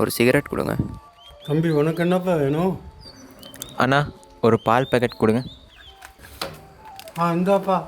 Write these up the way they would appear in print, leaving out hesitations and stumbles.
ஒரு சிகரெட் கொடுங்க. தம்பி உனக்கு என்னப்பா வேணும்? அண்ணா ஒரு பால் பேக்கெட் கொடுங்க. இந்தாப்பா.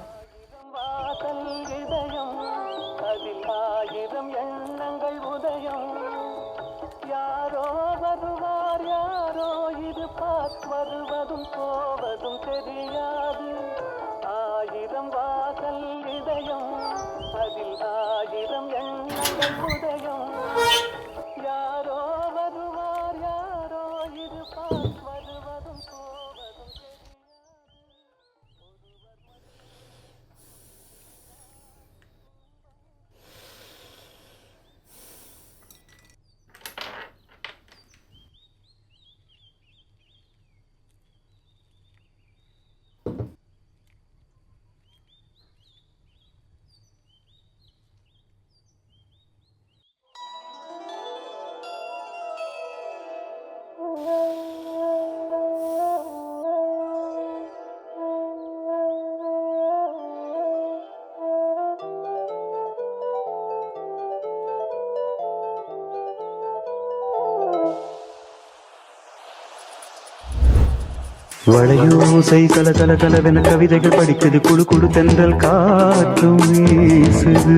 வளையோசை கல கல கலவென கவிதைகள் படிக்குது, குழு குழு தென்றல் காற்றும் வீசுது.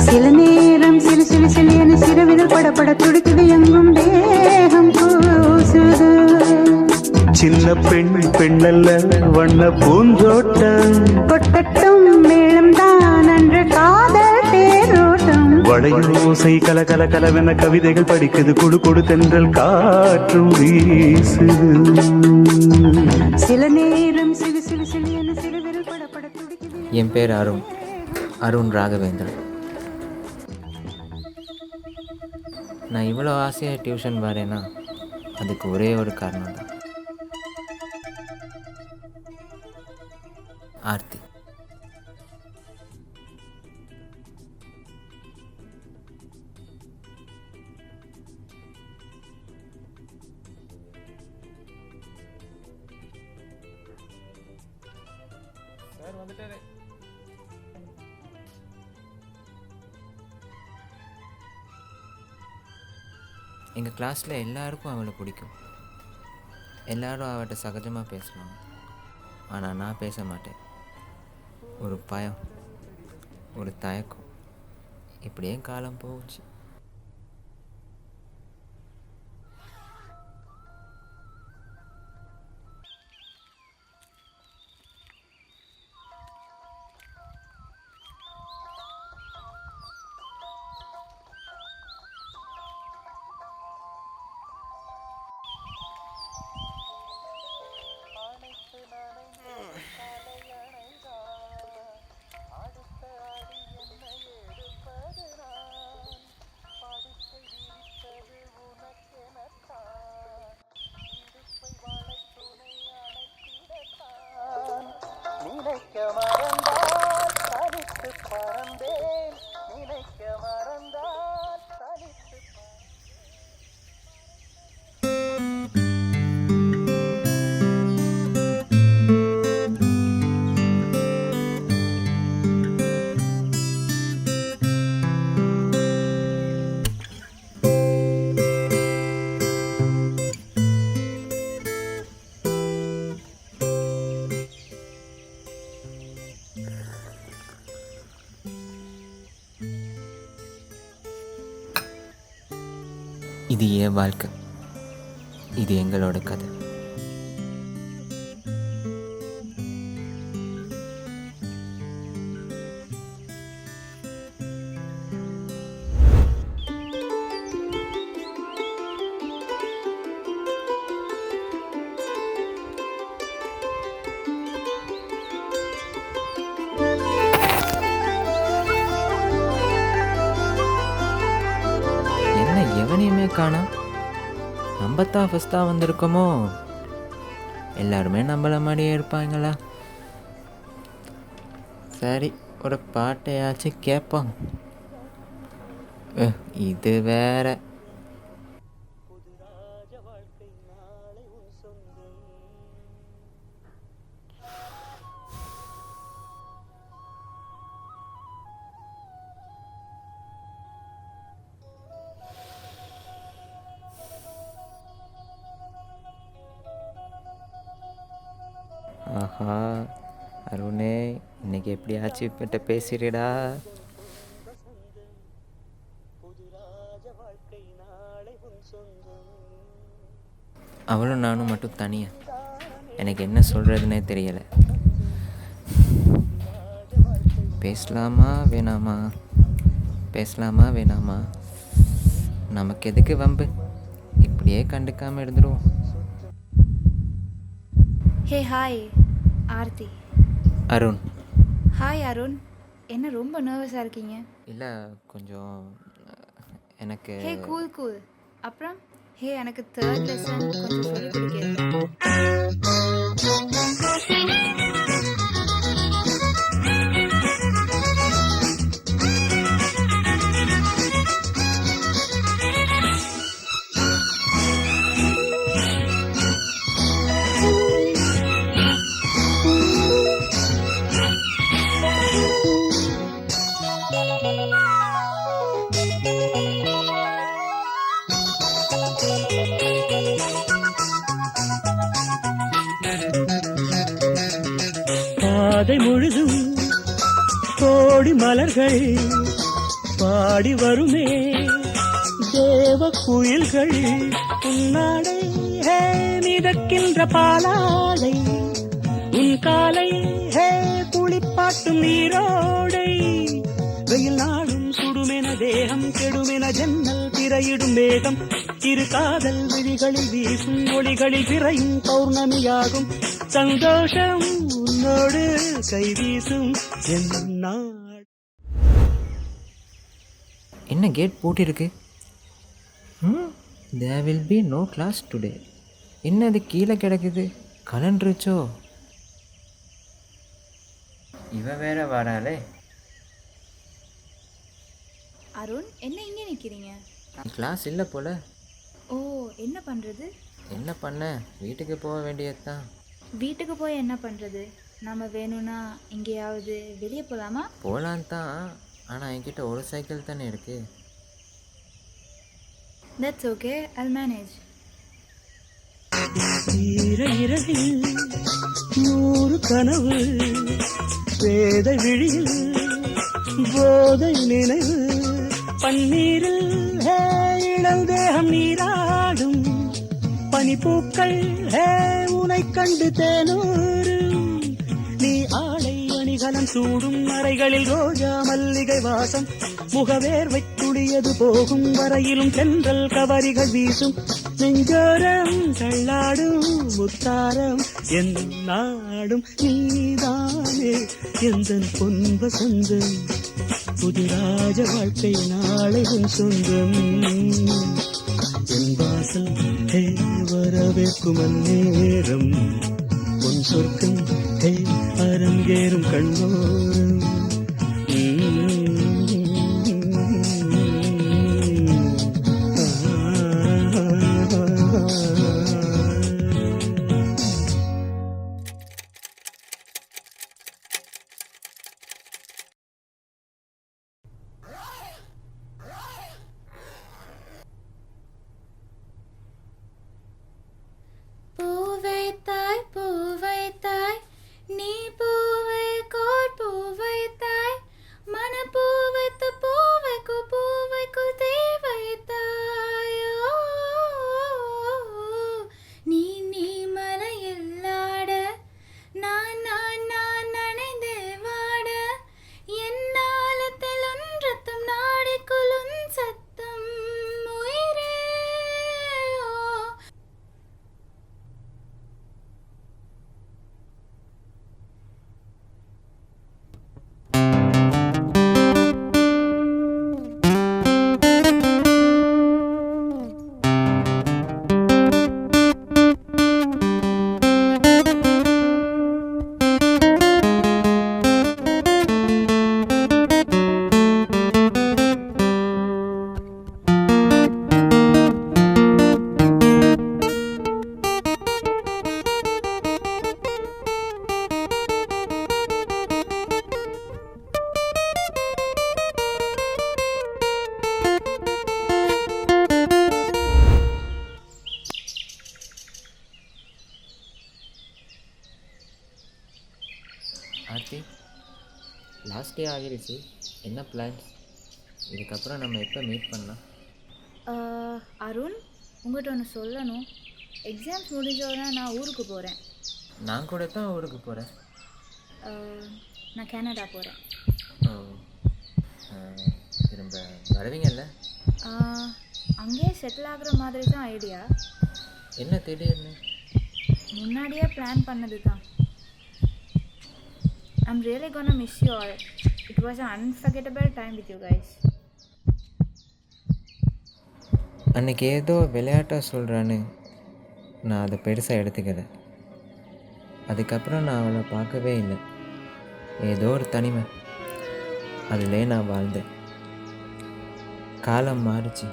சில நேரம் சிலு சிலு சிலு என சிறுவிரல் படப்பட துடிக்குது, எங்கும் தேகம் கூசுது. சின்ன பெண் பெண்ணல்ல வண்ண பூந்தோட்டம், கொட்டட்டும் மேளம் தான் அன்று காதல் தேரோட்டம். வளையோசை கல கல கலவென கவிதைகள் படிக்குது, குழு குழு தென்றல் காற்றும் வீசுது. சில நேரம் சிலு சிலு சிலு என சிறுவிரல் படப்பட துடிக்குது. என் பேர் அருண் ராகவேந்திரன். நான் இவ்வளோ ஆசையாக டியூஷன் வரேன்னா அதுக்கு ஒரே ஒரு காரணம் தான், ஆர்த்தி. எங்கள் கிளாஸில் எல்லாருக்கும் அவளை பிடிக்கும். எல்லாரும் அவட்ட சகஜமாக பேசுவாங்க. ஆனால் நான் பேச மாட்டேன். ஒரு பயம், ஒரு தயக்கம், இப்படியே காலம் போச்சு. இது என் வாழ்க்கை, இது எங்களோட கதை. எவனையுமே காணோம். நம்ம தான் ஃபஸ்ட்டாக வந்திருக்கோமோ? எல்லாருமே நம்மள மாதிரியே இருப்பாங்களா? சரி, ஒரு பாட்டையாச்சும் கேட்போம். இது வேற. ஆஹா அருணே, இன்னைக்கு எப்படியாச்சும் இப்பட்ட பேசிடுடா. அவளும் நானும் மட்டும் தனியா, எனக்கு என்ன சொல்கிறதுனே தெரியலை. பேசலாமா வேணாமா, பேசலாமா வேணாமா, நமக்கு எதுக்கு வம்பு, இப்படியே கண்டுக்காமல் இருந்துருவோம். Hey hi Aarthi. Arun. Hi Arun, என்ன ரொம்ப நர்வஸாக இருக்கீங்க? இல்லை கொஞ்சம் எனக்கு ஹே கூல் கூல். அப்புறம் ஹே எனக்கு தேர்ட் லெசன் கொஞ்சம் சொல்லி கொடுக்க. பாதை முழுதும் கோடி மலர்கள் பாடி வருமே, தேவ குயில்கள் உன்னாடை ஹே மிதக்கின்ற பாலாடை, உன் காலை ஹே குளிப்பாட்டும் நீரோடை, வெயில் நாளும் சுடுமென தேகம் கெடுமென ஜன்னல் திரையிடும் மேகம், இரு காதல் விழிகளில் வீசும் ஒளிகளில் பிறையும் பௌர்ணமியாகும், சந்தோஷம் உன்னோடு கை வீசும் என் நாள். என்ன gate பூட்டிருக்கு? there will be no class today. என்ன அது கீழே கிடக்குது, கலண்டுருச்சோ? இவ வேற வராளே. அருண், என்ன இங்கே நிற்கிறீங்க? கிளாஸ் இல்லை போல. ஓ, என்ன பண்ணுறது? என்ன பண்ண, வீட்டுக்கு போக வேண்டியது தான். வீட்டுக்கு போய் என்ன பண்ணுறது? நம்ம வேணும்னா எங்கேயாவது வெளியே போகலாமா? போகலான் தான், ஆனால் என்கிட்ட ஒரு சைக்கிள் தானே இருக்கு. That's okay, I'll manage. இரவில் 100 கனவு, வேத விழியில் போதை நினைவு, பன்னீரில் ஹே இளம் தேகம் நீராடும், பனிப்பூக்கள் ஹே உனை கண்டு தேனூரும், நீ ஆடை அணிகலம் சூடும் அறைகளில் ரோஜா மல்லிகை வாசம், முகவேர்வை துளியது போகும் வரையிலும் தென்றல் கவரிகள் வீசும், நெஞ்சோரம் தள்ளாடும் முத்தாரம் என் நாடும் நீதானே எந்தன் பொன் வசந்தம், புதுராஜ வாழ்க்கை நாளை உன் சொந்தம், என் வாசல் ஹே வரவேற்கும் அந்நேரம், பொன் சொர்க்கம் ஹே அரங்கேறும் கண்ணோரம். பூவை தாய் நீ பூவை கோர் பூவை ஆகிடுச்சு. என்ன பிளான்ஸ்? இதுக்கப்புறம் நம்ம எப்போ மீட் பண்ணலாம்? அருண், உங்கள்கிட்ட ஒன்று சொல்லணும். எக்ஸாம்ஸ் முடிஞ்சோடனே நான் ஊருக்கு போகிறேன். நான் கூட தான் ஊருக்கு போகிறேன். நான் கனடா போகிறேன். ஓ, திரும்ப வருவீங்கல்ல? அங்கேயே செட்டில் ஆகுற மாதிரி தான் ஐடியா. என்ன திடீர்னு? முன்னாடியே பிளான் பண்ணது தான். I'm really gonna miss you all. It was an unforgettable time with you guys. அன்றைக்கி ஏதோ விளையாட்டாக சொல்கிறான்னு நான் அதை பெருசாக எடுத்துக்கல. அதுக்கப்புறம் நான் அவளை பார்க்கவே இல்லை. ஏதோ ஒரு தனிமை, அதிலே நான் வாழ்ந்தேன். காலம் மாறிச்சு,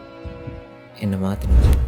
என்னை மாற்றினுச்சு.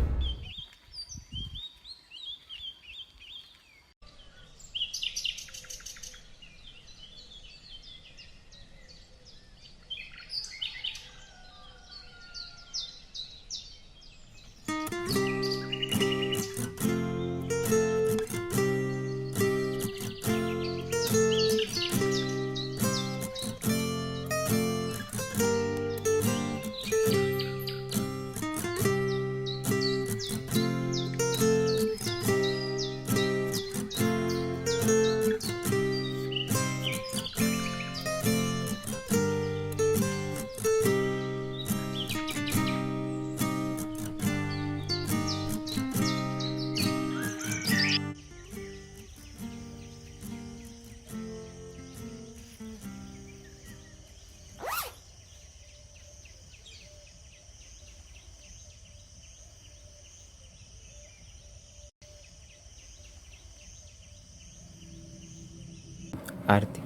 ஆர்த்தி,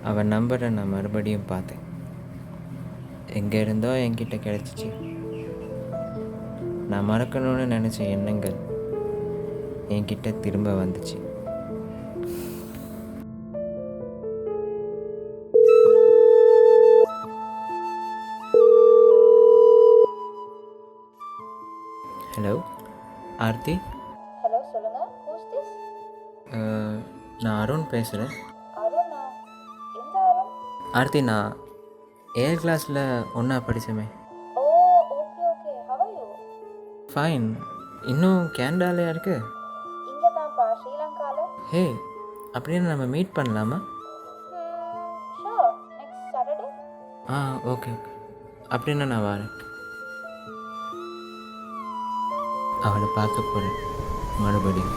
அவன் நம்பரை நான் மறுபடியும் பார்த்தேன். எங்கே இருந்தோ என்கிட்ட கிடச்சிச்சு. நான் மறக்கணும்னு நினச்ச எண்ணங்கள் என்கிட்ட திரும்ப வந்துச்சு. ஹலோ ஆர்த்தி. ஹலோ, சொல்லுங்க. Who's this? நான் அருண் பேசுகிறேன். அருணா? எந்த அருண்? ஆர்த்தி, நான் 8th கிளாஸில் ஒன்றா படித்தமே. Oh, okay okay. How are you? Fine. இன்னும் கேனடாலையா இருக்கு? இங்கே தான்ப்பா, ஸ்ரீலங்காவில். ஹே, அப்படின்னு நம்ம மீட் பண்ணலாமா? Sure, next Saturday. Okay okay. அப்படின்னா நான் வரேன். அவளை பார்க்க போகிறேன் மறுபடியும்.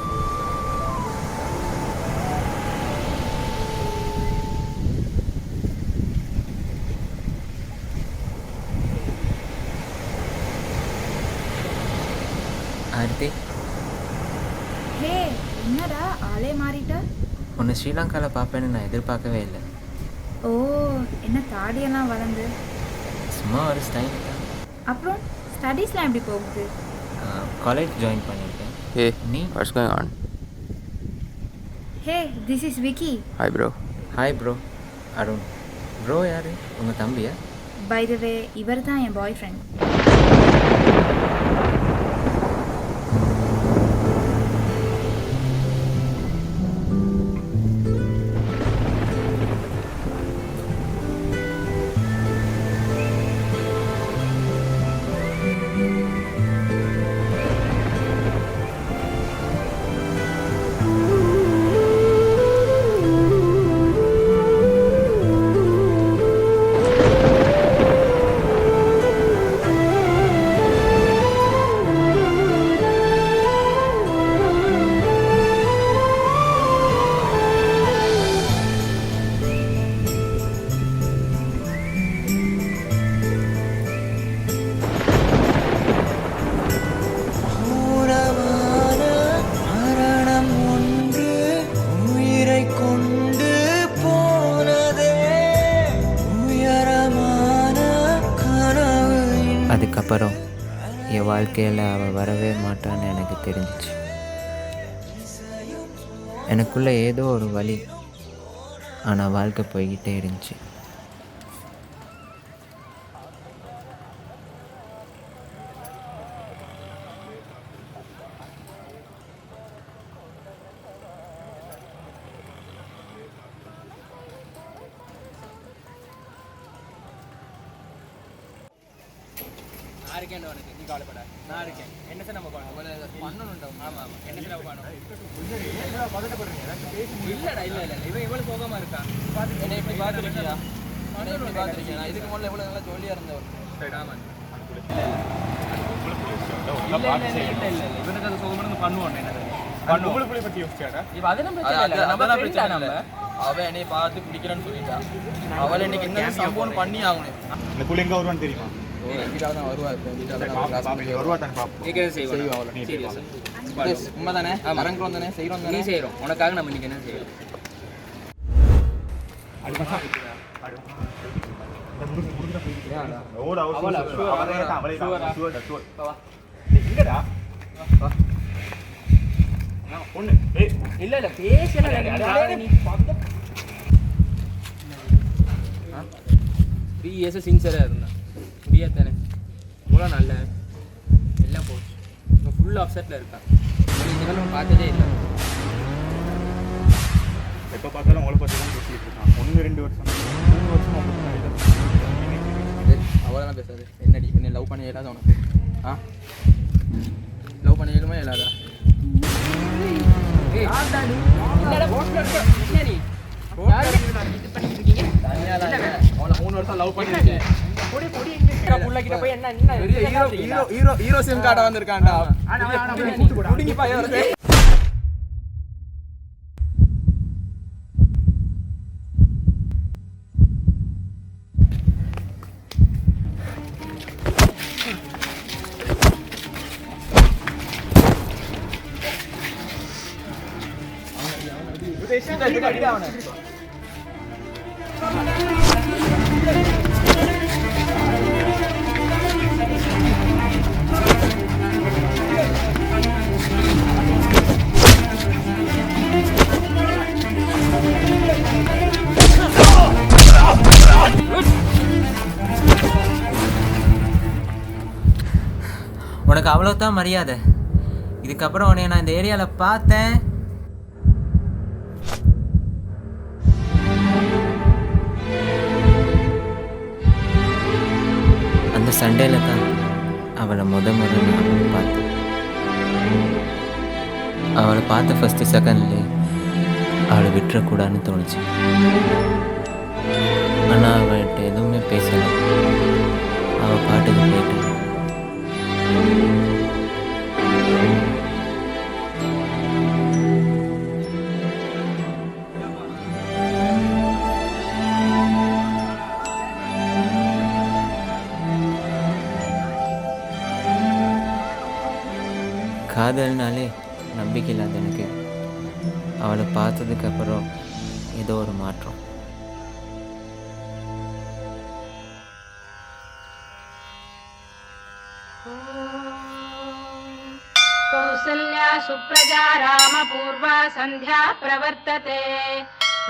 ஆர்த்தி, ஹே, என்னடா ஆளே மாறிட்ட? உன்னை ஸ்ரீலங்காவில் பார்ப்பேன்னு நான் எதிர்பார்க்கவே இல்லை. ஓ, என்ன தாடியெல்லாம் வளர்ந்து? சும்மா ஒரு ஸ்டைல் தான். அப்புறம் ஸ்டடீஸ்லாம் எப்படி போகுது? காலேஜ் ஜாயின் பண்ணியிருக்கேன். Hey, நீ? what's going on? Hey, this is Vicky. Hi, bro. Hi bro. Arun. Bro யார்? உங்கள் தம்பியா? பை த வே, இவர் தான் என் பாய் ஃப்ரெண்ட். அதுக்கப்புறம் என் வாழ்க்கையில் அவள் வரவே மாட்டான்னு எனக்கு தெரிஞ்சிச்சு. எனக்குள்ளே ஏதோ ஒரு வலி, ஆனால் வாழ்க்கை போய்கிட்டே இருந்துச்சு. நான் இருக்கேன் உனக்கு, நீ கவலைப்பட, நான் இருக்கேன். என்ன சார் நம்ம பண்ணணும்? ஆமா ஆமா, என்ன சார் பண்ணணும்? இல்லடா, இல்ல இல்ல, இவன் இவ்வளவு சோகமா இருக்கான். என்னை இப்படி பார்த்துருக்கியா? பார்த்துருக்கேன். நான் இதுக்கு முதல்ல எவ்வளவு நல்லா ஜோலியா இருந்தவர். ஆமா, இவனுக்கு அது சோகமா பண்ணுவோம். என்ன அவன் என்னை பார்த்து பிடிக்கிறேன்னு சொல்லிட்டான். அவளை இன்னைக்கு என்ன சம்பவம் பண்ணி ஆகணும். இந்த குழு எங்க வருவான்னு தெரியுமா? உண்மைதானே? மரங்கள் தானே செய்யறோம், நீ செய்யறோம். உனக்காக நம்ம இன்னைக்கு என்ன செய்யறோம்? இல்ல இல்ல பேசல. 3 years சின்சரா இருந்தான். முடியாதானே? இவ்வளோ நல்ல எல்லாம் போச்சு. இப்போ ஃபுல் அப்செட்டில் இருக்கான். இந்த காலம் பார்த்ததே இல்லை. எப்போ பார்த்தாலும் உங்களை பற்றி தான் பேசிட்டு இருக்கான். 1-2 வருஷம் 3 வருஷம் அவ்வளோதான் பேசாது. என்னடி என்ன லவ் பண்ண இயலாத உனக்கு? லவ் பண்ண இயலுமா இயலாதா? உனக்கு அவ்வளோதான் மரியாதை. இதுக்கப்புறம் உன்னை நான் இந்த ஏரியாவில் பார்த்தேன், அந்த சண்டேல தான் அவளை முதல்ல நான் பார்த்தேன். அவளை பார்த்த ஃபஸ்ட்டு செகண்ட்லேயே அவளை விட்டுறக்கூடாதுன்னு தோணுச்சு. ஆனால் அவள்கிட்ட எதுவுமே பேசலை. அவள் பாட்டுக்கு போயிட்டான். காதல்னாலே நம்பிக்கை இல்லாத எனக்கு அவளை பார்த்ததுக்கப்புறம் ஏதோ ஒரு மாற்றம். कौसल्या सुप्रजा रामपूर्वा सन्ध्या प्रवर्तते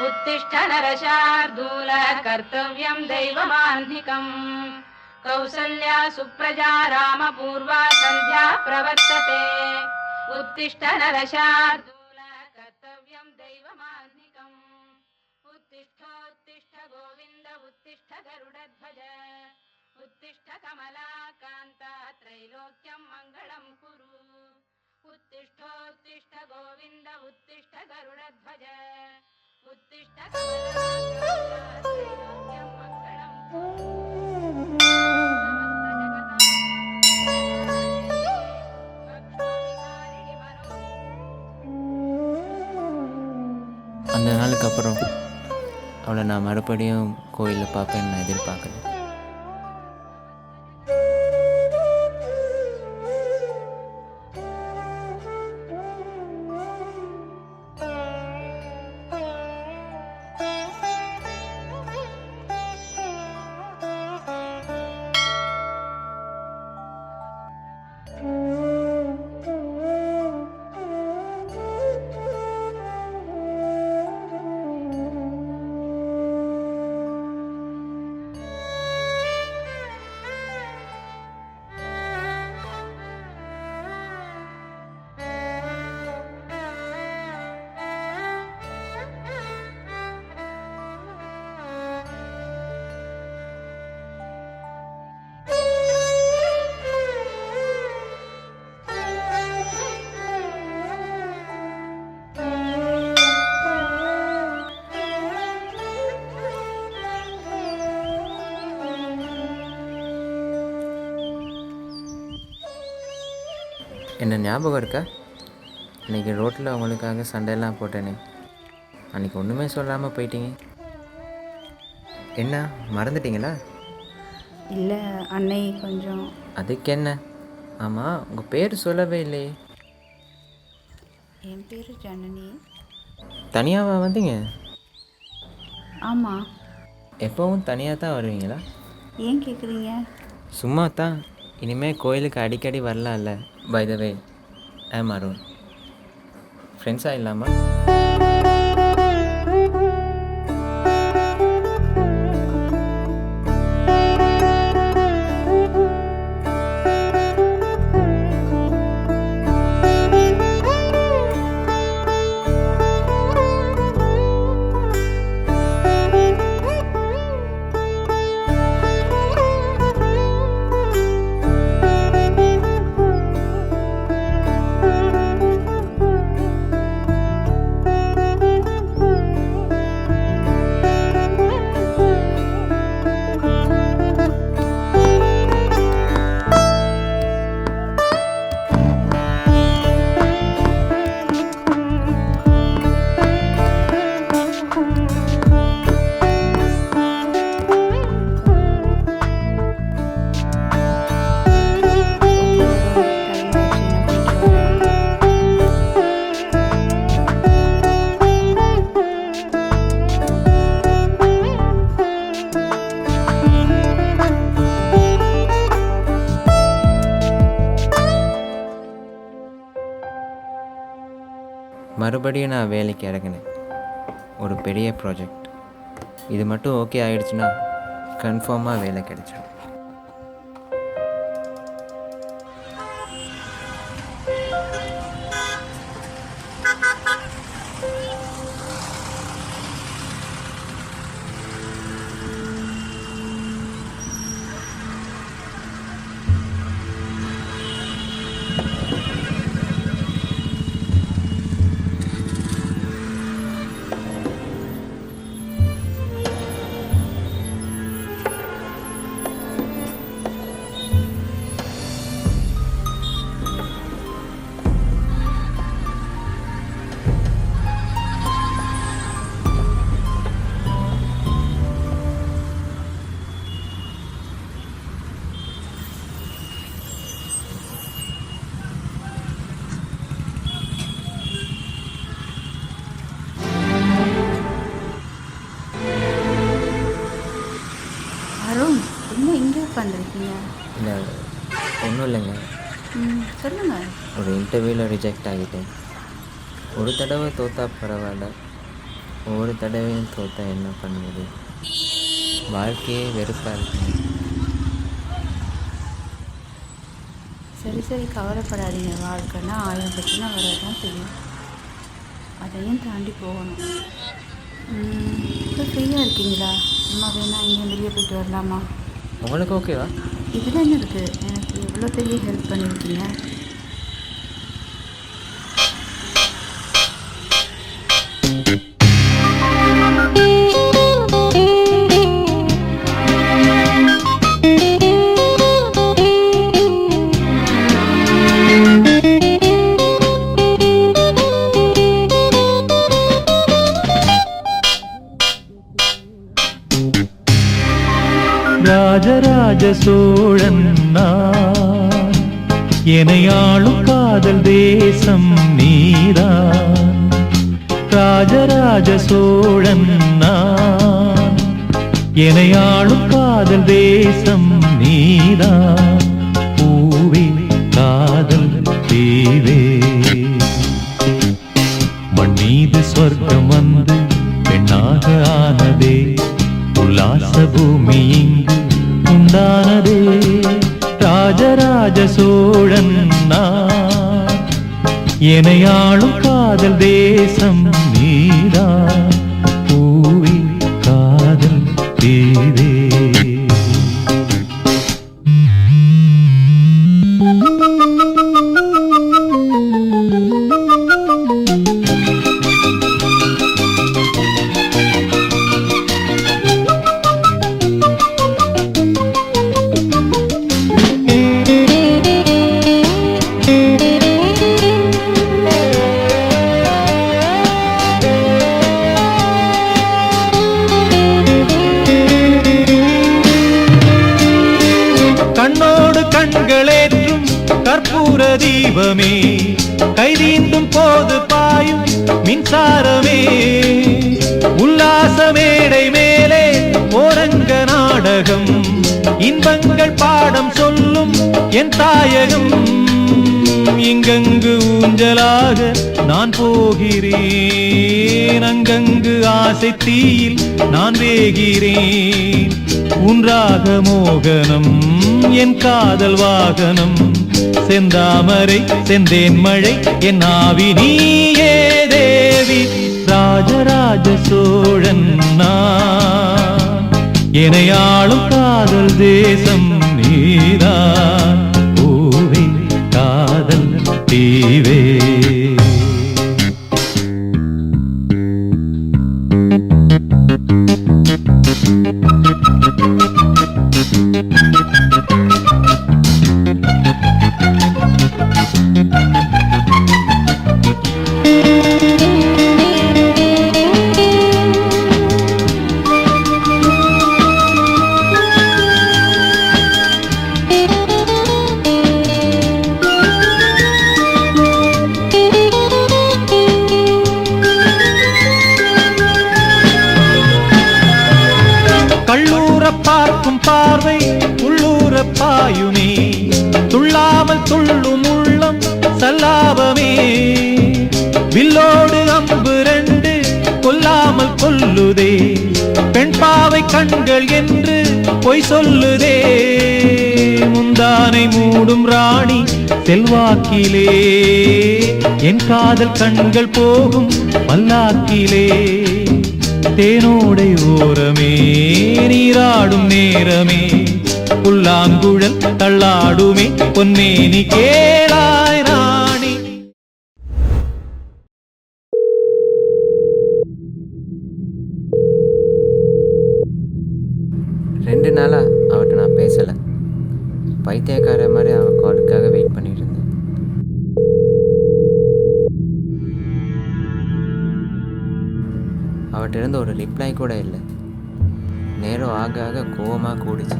उत्तिष्ठ नरशार्दूल कर्तव्यं दैवमाह्निकम् कौसल्या सुप्रजा रामपूर्वा सन्ध्या प्रवर्तते उत्तिष्ठ नरशार्दूल कर्तव्यं दैवमाह्निकम् उत्तिष्ठोत्तिष्ठ गोविन्द उत्तिष्ठ गरुडध्वज उत्तिष्ठ कमलाकान्ता त्रैलोक्यं मङ्गलं कुरु उत्तिष्ठोत्तिष्ठ गोविन्द उत्तिष्ठ गरुडध्वज उत्तिष्ठ कमलाकान्ता त्रैलोक्यं मङ्गलं कुरु அந்த நாளுக்கு அப்புறம் அவளை நான் மறுபடியும் கோயிலில் பார்ப்பேன்னு நான் எதிர்பார்க்கல. என்ன ஞாபகம் இருக்கா? இன்றைக்கி ரோட்டில் உங்களுக்காக சண்டையெல்லாம் போட்டேனே, அன்றைக்கி ஒன்றுமே சொல்லாமல் போயிட்டீங்க. என்ன மறந்துட்டீங்களா? இல்லை அன்னை கொஞ்சம். அதுக்கு என்ன? ஆமாம், உங்கள் பேர் சொல்லவே இல்லையே. என் பேர் ஜனனி. தனியாவா வந்தீங்க? ஆமாம். எப்போவும் தனியாக தான் வருவீங்களா? ஏன் கேட்குறீங்க? சும்மா தான். இனிமேல் கோயிலுக்கு அடிக்கடி வரலாம்ல. பை த வே, ஐ அம் அருண். ஃப்ரெண்ட்ஸாக இல்லாமல்? மறுபடியும் நான் வேலைக்கு இறங்கினேன். ஒரு பெரிய ப்ராஜெக்ட். இது மட்டும் ஓகே ஆகிடுச்சுன்னா கன்ஃபார்மாக வேலை கிடைச்சிடும். அருண், என்ன இங்கே உட்காந்துருக்கீங்க? இல்லை, ஒன்றும் இல்லைங்க. சொல்லுங்கள். ஒரு இன்டர்வியூவில் ரிஜெக்ட் ஆகிட்டேன். ஒரு தடவை தோற்றா பரவாயில்ல, ஒவ்வொரு தடவையும் தோற்றா என்ன பண்ணுவது? வாழ்க்கையே வெறுப்பாக இருக்குங்க. சரி சரி, கவலைப்படாதீங்க. வாழ்க்கைன்னா 1000 பிரச்சனை வரதான் தெரியும். அதையும் தாண்டி போகணும். இப்போ ஃப்ரீயாக இருக்கீங்களா? அம்மா வேணா இங்கே வெளியே போயிட்டு வரலாமா? உங்களுக்கு ஓகேவா? இதில் என்ன இருக்குது? எனக்கு எவ்வளோ பெரிய ஹெல்ப் பண்ணியிருக்கீங்க. ராஜராஜ சோழன் நான், எனையாளும் காதல் தேசம் நீதான். ராஜராஜ சோழன் நான், எனையாளும் காதல் தேசம் நீதான். பூவே காதல் தீவே, மண் மீது சொர்க்கம் வந்து பெண்ணாக ஆனதே. உல்லாச பூமி இங்கு உண்டானதே. ராஜராஜ சோழன் நான், எனையாளும் காதல் தேசம் நீதான். பூவி காதல் தீவே. தீபமே கைதீண்டும் போது பாயும் மின்சாரமே உல்லாச மேடை மேலே ஓரங்க நாடகம் இன்பங்கள் பாடம் சொல்லும் என் தாயகம் இங்கங்கு ஊஞ்சலாக நான் போகிறேன் அங்கங்கு ஆசை தீயில் நான் வேகிறேன் உன்றாக மோகனம் என் காதல் வாகனம் செந்தாமரை செந்தேன் மழை என் ஆவி நீயே தேவி ராஜராஜ சோழன் நான் எனையாளும் காதல் தேசம் நீதான் பூவே காதல் தீவே பார்க்கும் பார்வை உள்ளூர பாயுமே துள்ளாமல் துள்ளும் உள்ளம் சல்லாபமே வில்லோடு அம்பு ரெண்டு கொல்லாமல் கொல்லுதே பெண் பாவை கண்கள் என்று பொய் சொல்லுதே முந்தானை மூடும் ராணி செல்வாக்கிலே என் காதல் கண்கள் போகும் பல்லாக்கிலே தேனோடை ஓரமே நீராடும் நேரமே புல்லாங்குழல் தள்ளாடுமே பொன்னேனி கேளாய் ராணி. ரெண்டு நாளா அவட்ட நான் பேசலை. பைத்தியக்கார மாதிரி அவன் காலுக்காக வெயிட் பண்ணிட்டு இருந்தேன். அவட்ட இருந்து ஒரு ரிப்ளை கூட இல்லை. நேரம் ஆக ஆக கோவமாக கூடிச்சு.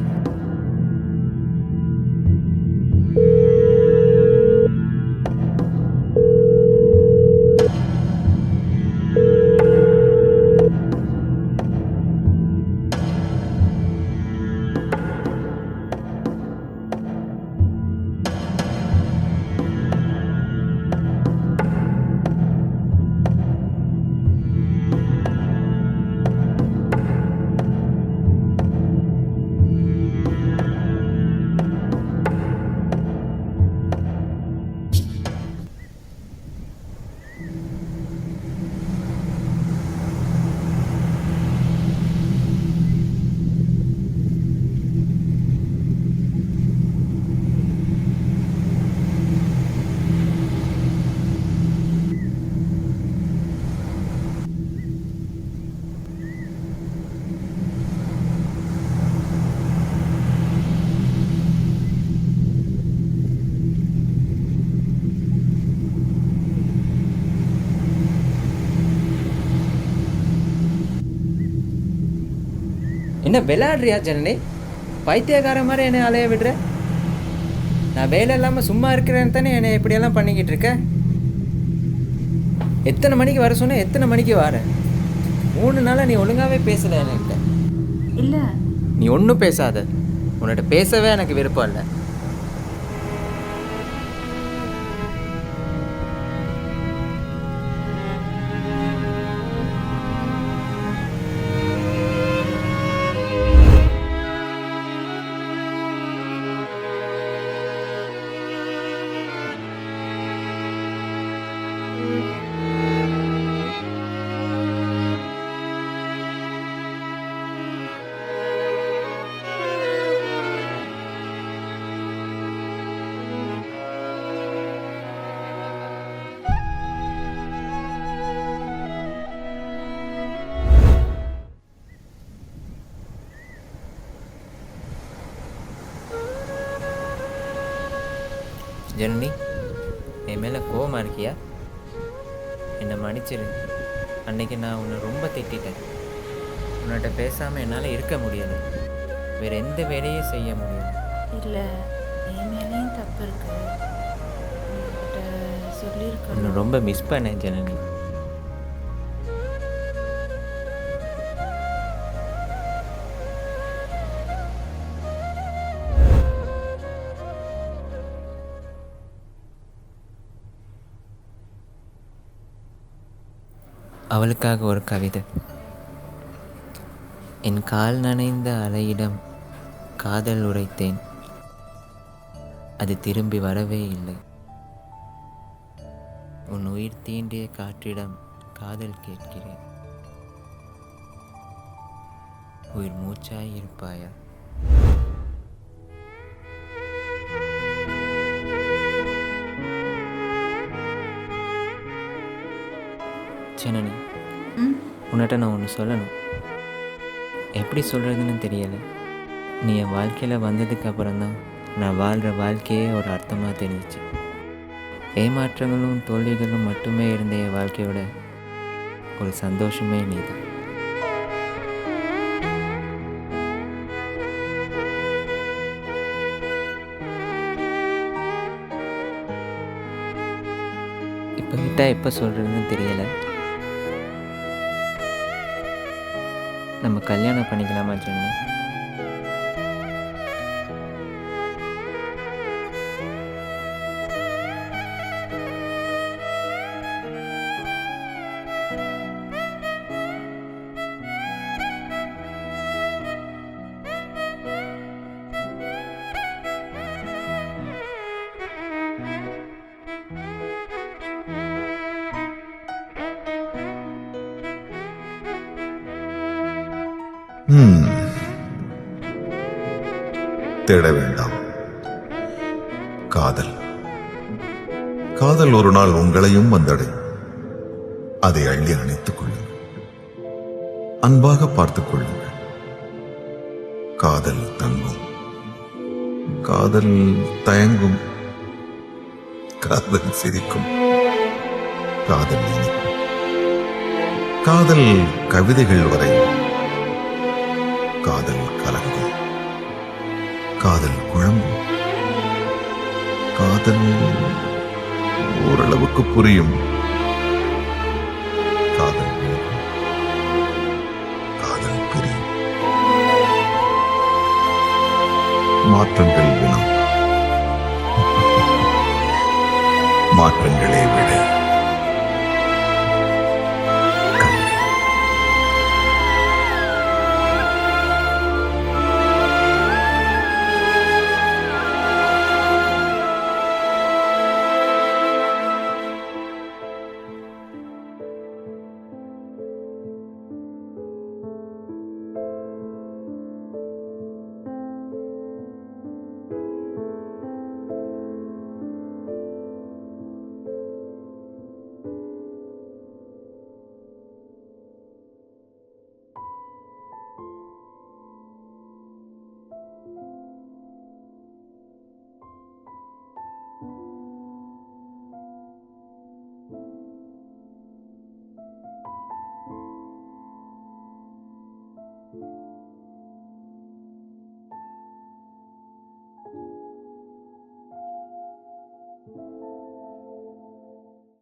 என்ன விளையாடுறியா ஜனனி? பைத்தியக்கார மாதிரி என்னை அலைய விடுற? நான் வேலை இல்லாமல் சும்மா இருக்கிறேன்னு தானே என்னை இப்படியெல்லாம் பண்ணிக்கிட்டு இருக்க. எத்தனை மணிக்கு வர சொன்ன, எத்தனை மணிக்கு வர? 3 நாளாக நீ ஒழுங்காகவே பேசலை என்கிட்ட. இல்லை, நீ ஒன்றும் பேசாத. உன்கிட்ட பேசவே எனக்கு விருப்பம் இல்லை. ஜனனி, என் மேலே கோவமாக இருக்கியா? என்னை மன்னிச்சிரு. அன்னைக்கு நான் உன்னை ரொம்ப திட்டேன். உன்னிட்ட பேசாமல் என்னால் இருக்க முடியலை. வேறு எந்த வேலையும் செய்ய முடியலை. இல்லை, என் மேலேயும் தப்பு இருக்கு. சொல்லியிருக்கணும். உன்னை ரொம்ப மிஸ் பண்ணேன் ஜனனி. அவளுக்காக ஒரு கவிதை. என் கால் நனைந்த அலையிடம் காதல் உரைத்தேன், அது திரும்பி வரவே இல்லை. உன் உயிர் தீண்டிய காற்றிடம் காதல் கேட்கிறேன், உயிர் மூச்சாய் இருப்பாயா? ஜனனி, ம் உன்னிட்ட நான் ஒன்று சொல்லணும். எப்படி சொல்கிறதுன்னு தெரியலை. நீ என் வாழ்க்கையில் வந்ததுக்கு அப்புறம்தான் நான் வாழ்கிற வாழ்க்கையே ஒரு அர்த்தமாக தெரிஞ்சிச்சு. ஏமாற்றங்களும் தோல்விகளும் மட்டுமே இருந்த என் வாழ்க்கையோட ஒரு சந்தோஷமே நீ தான். இப்போ விட்டால் எப்போ சொல்கிறதுன்னு தெரியலை. நம்ம கல்யாணம் பண்ணிக்கலாமா ஜென்னி? தேட வேண்டாம். காதல் காதல் ஒரு நாள் உங்களையும் வந்தடையும். அதை அள்ளி அணைத்துக் கொள்ளுங்கள், அன்பாக பார்த்துக் கொள்ளுங்கள். காதல் தங்கும், காதல் தயங்கும், காதல் சிரிக்கும், காதல் இனிக்கும், காதல் கவிதைகள் வரையும், காதல் கலங்கும், காதல் குழம்பும், காதல் ஓரளவுக்கு புரியும், காதல் விலகும், காதல் பிரியும். மாற்றங்கள் வினம், மாற்றங்களே விட.